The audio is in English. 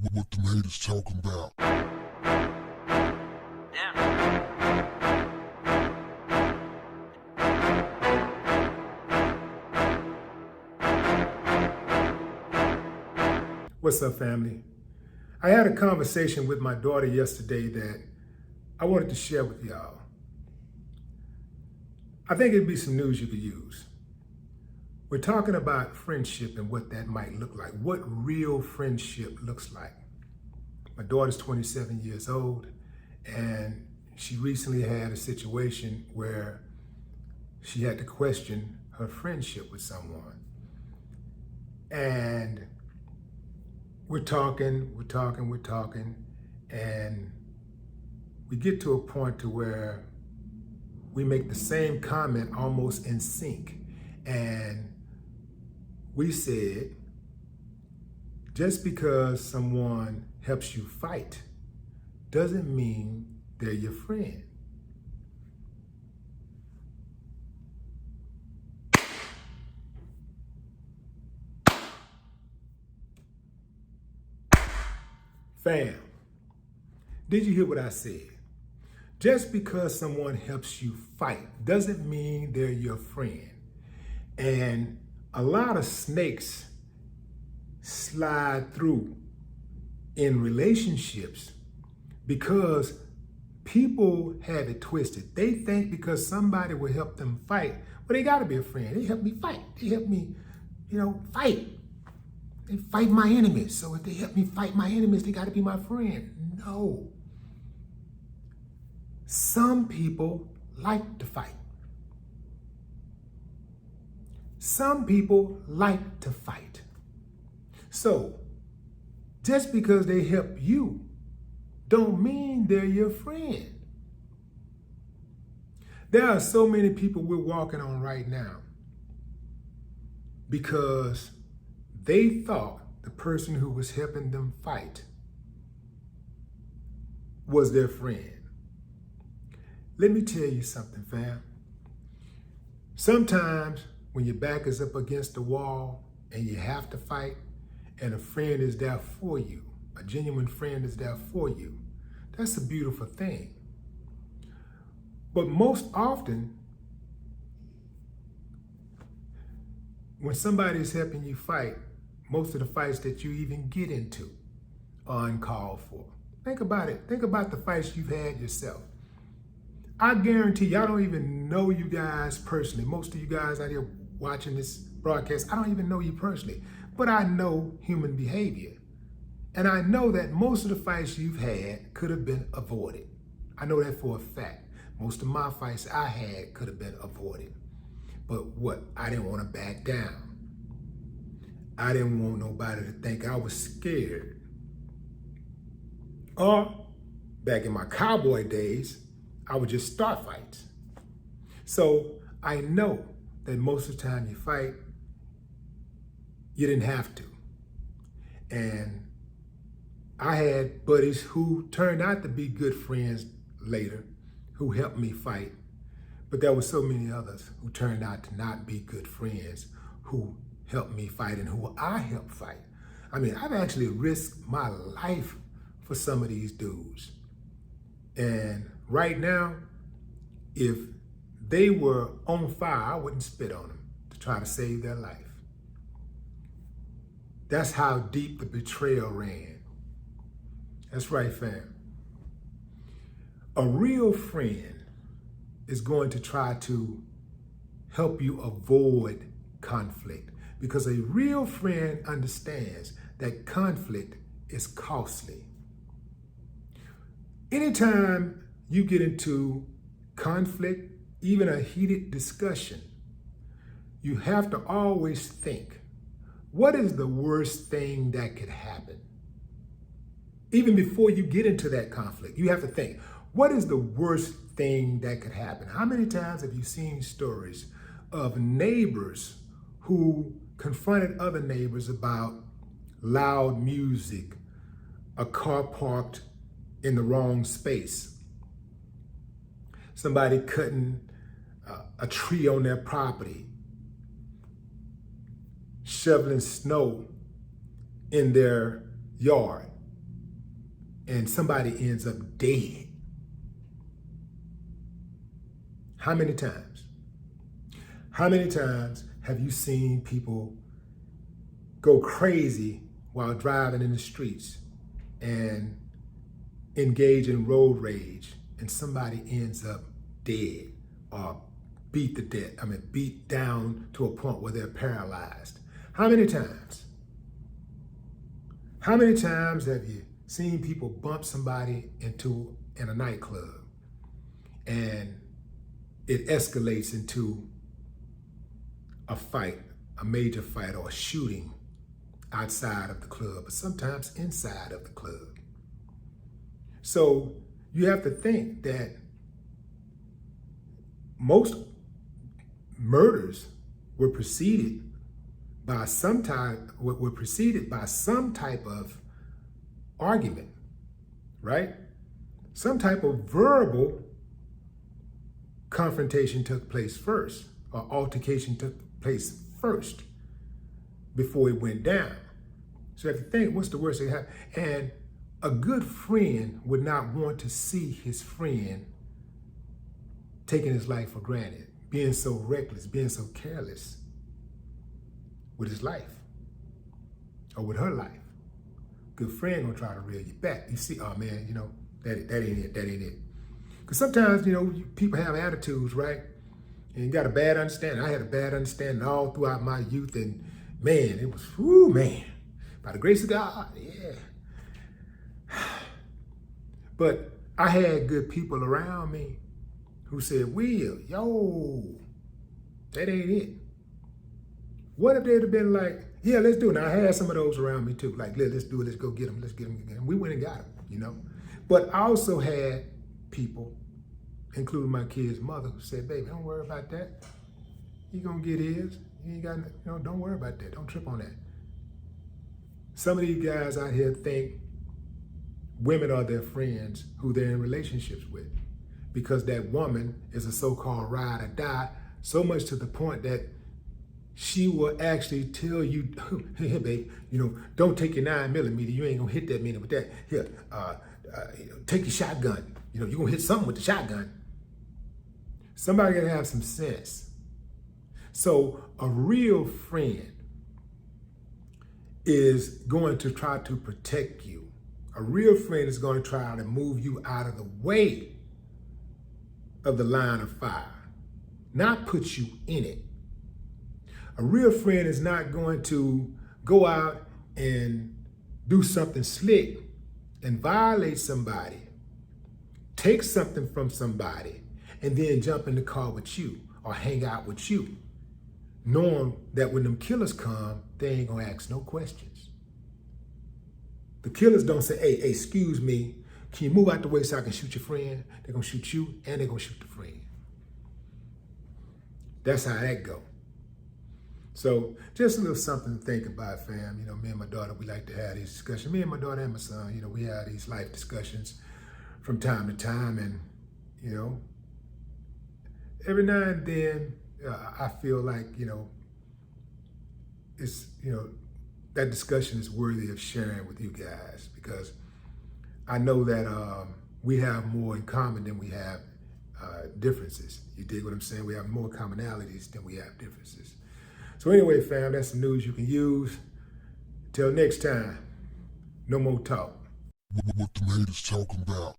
What them haters talking about? What's up, family? I had a conversation with my daughter yesterday that I wanted to share with y'all. I think it'd be some news you could use. We're talking about friendship and what that might look like, what real friendship looks like. My daughter's 27 years old, and she recently had a situation where she had to question her friendship with someone. And we're talking, and we get to a point to where we make the same comment almost in sync. And we said, just because someone helps you fight doesn't mean they're your friend. Fam, did you hear what I said? Just because someone helps you fight doesn't mean they're your friend. And a lot of snakes slide through in relationships because people have it twisted. They think because somebody will help them fight, well, they gotta be a friend. They help me fight. They help me, fight. They fight my enemies. So if they help me fight my enemies, they gotta be my friend. No. Some people like to fight. Some people like to fight. So, just because they help you, don't mean they're your friend. There are so many people we're walking on right now because they thought the person who was helping them fight was their friend. Let me tell you something, fam. Sometimes when your back is up against the wall and you have to fight and a friend is there for you, a genuine friend is there for you, that's a beautiful thing. But most often, when somebody is helping you fight, most of the fights that you even get into are uncalled for. Think about it. Think about the fights you've had yourself. I guarantee you, I don't even know you guys personally. Most of you guys out here watching this broadcast, I don't even know you personally, but I know human behavior. And I know that most of the fights you've had could have been avoided. I know that for a fact. Most of my fights I had could have been avoided. But what? I didn't want to back down. I didn't want nobody to think I was scared. Or, back in my cowboy days, I would just start fights. So I know that most of the time you fight, you didn't have to. And I had buddies who turned out to be good friends later, who helped me fight. But there were so many others who turned out to not be good friends, who helped me fight and who I helped fight. I mean, I've actually risked my life for some of these dudes. And right now, if they were on fire, I wouldn't spit on them to try to save their life. That's how deep the betrayal ran. That's right, fam. A real friend is going to try to help you avoid conflict because a real friend understands that conflict is costly. Anytime you get into conflict, even a heated discussion, you have to always think, what is the worst thing that could happen? Even before you get into that conflict, you have to think, what is the worst thing that could happen? How many times have you seen stories of neighbors who confronted other neighbors about loud music, a car parked in the wrong space, somebody cutting a tree on their property, shoveling snow in their yard, and somebody ends up dead? How many times? How many times have you seen people go crazy while driving in the streets and engage in road rage and somebody ends up dead or beat down to a point where they're paralyzed? How many times? How many times have you seen people bump somebody in a nightclub and it escalates into a fight, a major fight, or a shooting outside of the club, but sometimes inside of the club? So you have to think that most murders were preceded by some type of argument, right? Some type of verbal confrontation took place first, or altercation took place first before it went down. So you have to think, what's the worst that happened? And a good friend would not want to see his friend taking his life for granted, being so reckless, being so careless with his life or with her life. Good friend gonna try to reel you back. You see, oh man, that ain't it. Because sometimes, people have attitudes, right? And you got a bad understanding. I had a bad understanding all throughout my youth, and man, it was, by the grace of God, yeah. But I had good people around me who said, Will, that ain't it. What if they'd have been like, yeah, let's do it. Now, I had some of those around me too. Like, let's do it. Let's go get them. Let's get them. We went and got them, But I also had people, including my kid's mother, who said, baby, don't worry about that. He gonna get his. You ain't got, don't worry about that. Don't trip on that. Some of these guys out here think women are their friends who they're in relationships with, because that woman is a so-called ride or die, so much to the point that she will actually tell you, hey, babe, don't take your 9mm. You ain't gonna hit that minute with that. Here, take your shotgun. You're gonna hit something with the shotgun. Somebody gotta have some sense. So a real friend is going to try to protect you. A real friend is going to try to move you out of the way of the line of fire, not put you in it. A real friend is not going to go out and do something slick and violate somebody, take something from somebody, and then jump in the car with you or hang out with you, knowing that when them killers come, they ain't gonna ask no questions. The killers don't say, hey, excuse me, can you move out the way so I can shoot your friend? They're gonna shoot you and they're gonna shoot the friend. That's how that go. So just a little something to think about, fam. Me and my daughter, we like to have these discussions. Me and my daughter and my son, we have these life discussions from time to time. And, every now and then, I feel like, it's, that discussion is worthy of sharing with you guys, because I know that we have more in common than we have differences. You dig what I'm saying? We have more commonalities than we have differences. So anyway, fam, that's some news you can use. Till next time, no more talk. What the haters talking about?